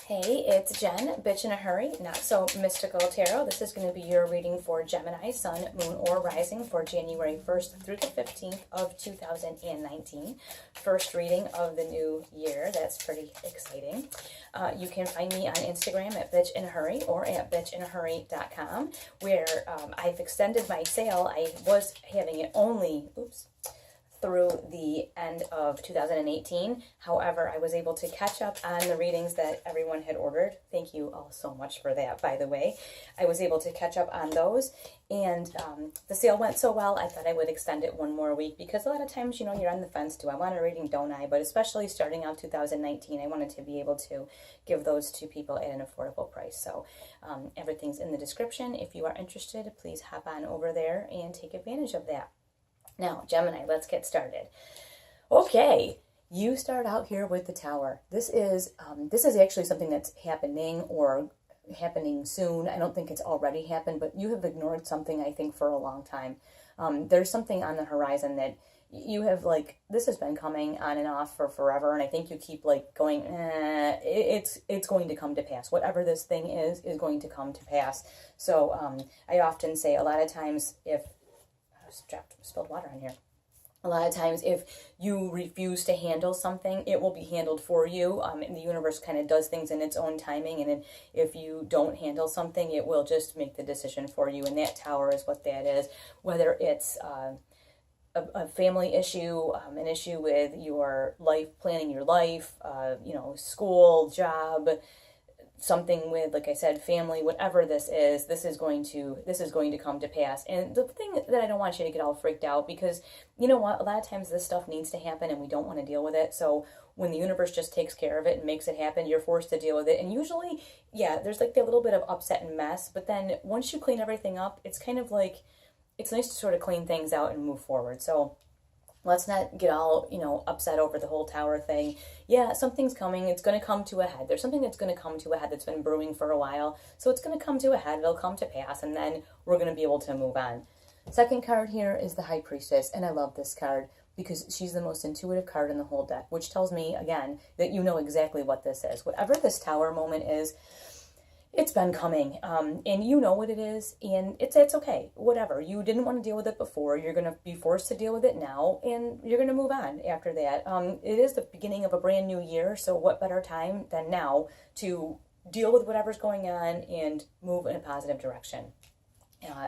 Hey, it's Jen, Bitch in a Hurry, Not So Mystical Tarot. This is going to be your reading for Gemini, Sun, Moon, or Rising for January 1st through the 15th of 2019. First reading of the new year. That's pretty exciting. You can find me on Instagram at Bitch in a Hurry or at bitchinahurry.com, where I've extended my sale. I was having it only, through the end of 2018. However, I was able to catch up on the readings that everyone had ordered. Thank you all so much for that, by the way. I was able to catch up on those, and the sale went so well, I thought I would extend it one more week, because a lot of times, you're on the fence. Do I want a reading, don't I? But especially starting out 2019, I wanted to be able to give those to people at an affordable price. So everything's in the description. If you are interested, please hop on over there and take advantage of that. Now, Gemini, let's get started. Okay, you start out here with the Tower. This is actually something that's happening or happening soon. I don't think it's already happened, but you have ignored something, I think, for a long time. There's something on the horizon that you have, this has been coming on and off for forever, and I think you keep, going, it's going to come to pass. Whatever this thing is going to come to pass. So I often say a lot of times spilled water on here. A lot of times, if you refuse to handle something, it will be handled for you. And the universe kind of does things in its own timing. And if you don't handle something, it will just make the decision for you. And that Tower is what that is. Whether it's a family issue, an issue with your life, planning your life, school, job, something with, like I said, family, whatever this is going to come to pass. And the thing that I don't want you to get all freaked out, because you know what, a lot of times this stuff needs to happen and we don't want to deal with it. So when the universe just takes care of it and makes it happen, you're forced to deal with it. And usually, yeah, there's a little bit of upset and mess, but then once you clean everything up, it's kind of it's nice to sort of clean things out and move forward. So let's not get all, upset over the whole Tower thing. Yeah, something's coming. It's going to come to a head. There's something that's going to come to a head that's been brewing for a while. So it's going to come to a head. It'll come to pass, and then we're going to be able to move on. Second card here is the High Priestess, and I love this card because she's the most intuitive card in the whole deck, which tells me, again, that you know exactly what this is. Whatever this Tower moment is, it's been coming, and you know what it is, and it's okay, whatever. You didn't want to deal with it before. You're going to be forced to deal with it now, and you're going to move on after that. It is the beginning of a brand new year, so what better time than now to deal with whatever's going on and move in a positive direction.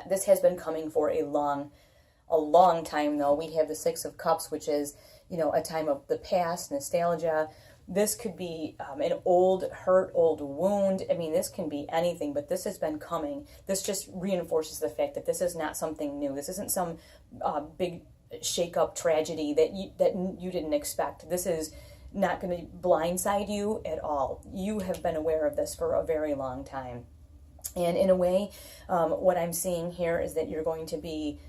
This has been coming for a long time, though. We have the Six of Cups, which is, a time of the past, nostalgia. This could be an old hurt, old wound. I mean, this can be anything, but this has been coming. This just reinforces the fact that this is not something new. This isn't some big shake-up tragedy that you didn't expect. This is not going to blindside you at all. You have been aware of this for a very long time. And in a way, what I'm seeing here is that you're going to be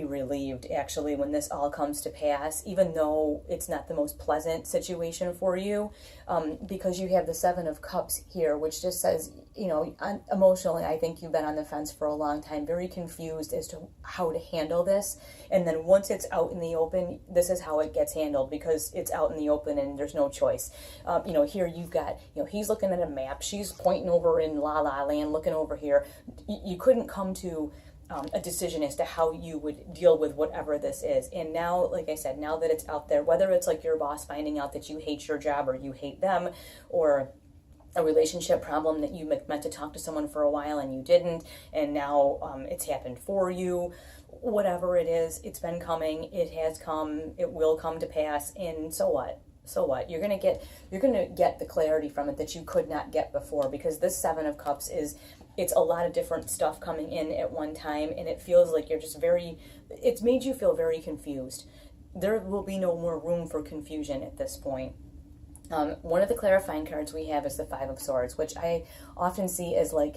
relieved, actually, when this all comes to pass, even though it's not the most pleasant situation for you, because you have the Seven of Cups here, which just says, emotionally, I think you've been on the fence for a long time, very confused as to how to handle this. And then once it's out in the open, this is how it gets handled, because it's out in the open and there's no choice. Here you've got, he's looking at a map, she's pointing over in La La Land, looking over here. You couldn't come to a decision as to how you would deal with whatever this is. And now, like I said, now that it's out there, whether it's your boss finding out that you hate your job or you hate them, or a relationship problem that you meant to talk to someone for a while and you didn't, and now it's happened for you, whatever it is, it's been coming, it has come, it will come to pass, and so what? So what? You're gonna get the clarity from it that you could not get before, because this Seven of Cups it's a lot of different stuff coming in at one time, and it feels like you're just it's made you feel very confused. There will be no more room for confusion at this point. One of the clarifying cards we have is the Five of Swords, which I often see as like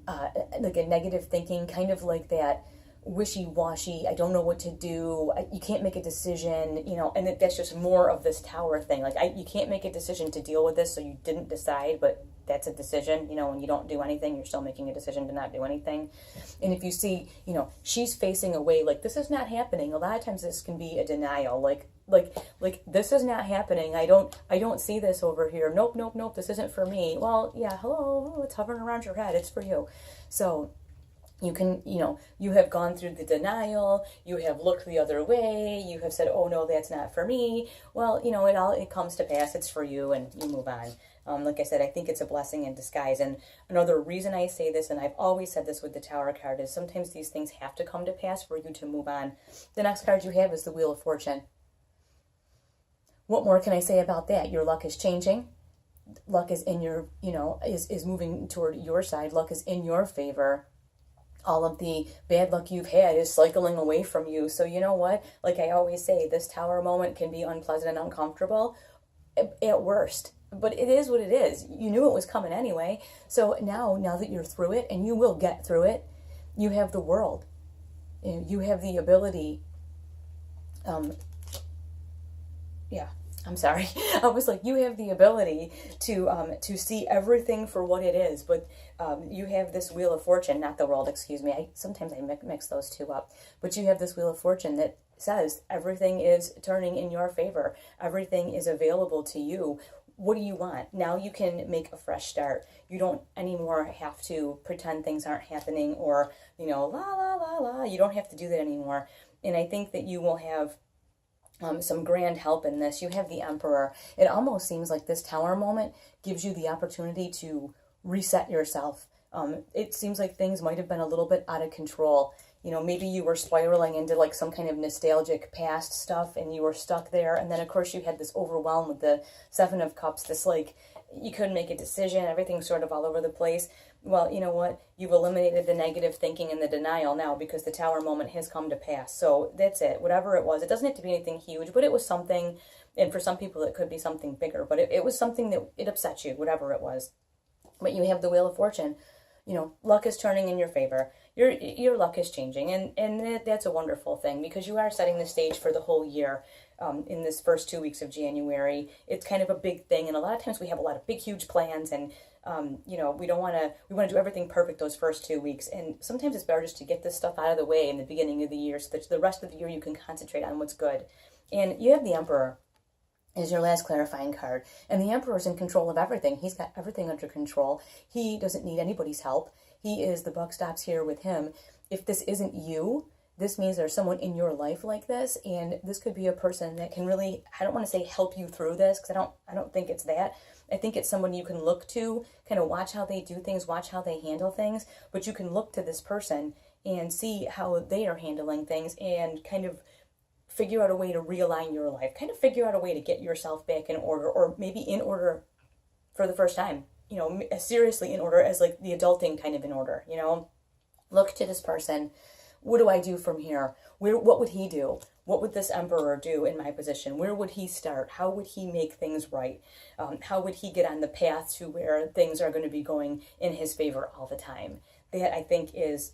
a negative thinking, kind of like that wishy-washy, I don't know what to do, you can't make a decision, and that's just more of this Tower thing. You can't make a decision to deal with this, so you didn't decide, but that's a decision. When you don't do anything, you're still making a decision to not do anything. And if you see, she's facing away, this is not happening. A lot of times this can be a denial, like this is not happening. I don't see this over here. Nope, nope, nope. This isn't for me. Well, yeah, hello, it's hovering around your head. It's for you. So you can, you have gone through the denial, you have looked the other way, you have said, oh no, that's not for me. Well, it comes to pass, it's for you, and you move on. Like I said, I think it's a blessing in disguise. And another reason I say this, and I've always said this with the Tower card, is sometimes these things have to come to pass for you to move on. The next card you have is the Wheel of Fortune. What more can I say about that? Your luck is changing. Luck is in your, is moving toward your side. Luck is in your favor. All of the bad luck you've had is cycling away from you. So you know what? Like I always say, this Tower moment can be unpleasant and uncomfortable at worst. But it is what it is. You knew it was coming anyway. So now that you're through it, and you will get through it, you have the world. You have the ability. I'm sorry. I was like, you have the ability to see everything for what it is. But you have this Wheel of Fortune, not the world, excuse me. Sometimes I mix those two up. But you have this Wheel of Fortune that says everything is turning in your favor. Everything is available to you. What do you want? Now you can make a fresh start. You don't anymore have to pretend things aren't happening or, la, la, la, la. You don't have to do that anymore. And I think that you will have some grand help in this. You have the Emperor. It almost seems like this Tower moment gives you the opportunity to reset yourself. It seems like things might have been a little bit out of control. Maybe you were spiraling into like some kind of nostalgic past stuff and you were stuck there. And then of course you had this overwhelm with the Seven of Cups, this like, you couldn't make a decision, everything's sort of all over the place. Well, you know what? You've eliminated the negative thinking and the denial now because the Tower moment has come to pass. So that's it. Whatever it was, it doesn't have to be anything huge, but it was something, and for some people it could be something bigger, but it was something that it upset you, whatever it was. But you have the Wheel of Fortune. Luck is turning in your favor. Your luck is changing, and that's a wonderful thing because you are setting the stage for the whole year. In this first 2 weeks of January, it's kind of a big thing, and a lot of times we have a lot of big, huge plans, and we want to do everything perfect those first 2 weeks, and sometimes it's better just to get this stuff out of the way in the beginning of the year, so that the rest of the year you can concentrate on what's good. And you have the Emperor is your last clarifying card. And the Emperor's in control of everything. He's got everything under control. He doesn't need anybody's help. He is, the buck stops here with him. If this isn't you, this means there's someone in your life like this, and this could be a person that can really, I don't want to say help you through this, because I don't think it's that. I think it's someone you can look to, kind of watch how they do things, watch how they handle things, but you can look to this person and see how they are handling things and kind of figure out a way to realign your life, kind of figure out a way to get yourself back in order, or maybe in order for the first time, seriously in order, as like the adulting kind of in order, look to this person. What do I do from here? What would he do? What would this Emperor do in my position? Where would he start? How would he make things right? How would he get on the path to where things are going to be going in his favor all the time? That I think is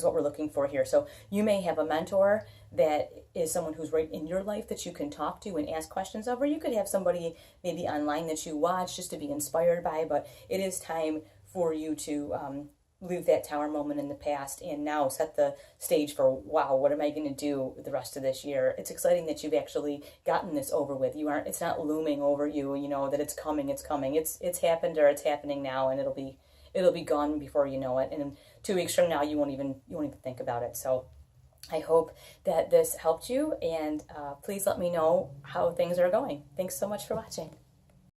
what we're looking for here. So you may have a mentor that is someone who's right in your life that you can talk to and ask questions of, or you could have somebody maybe online that you watch just to be inspired by, but it is time for you to leave that Tower moment in the past and now set the stage for, wow, what am I going to do the rest of this year? It's exciting that you've actually gotten this over with. It's not looming over you, that it's coming. It's happened, or it's happening now, and it'll be gone before you know it. And in 2 weeks from now, you won't even think about it. So I hope that this helped you, and please let me know how things are going. Thanks so much for watching.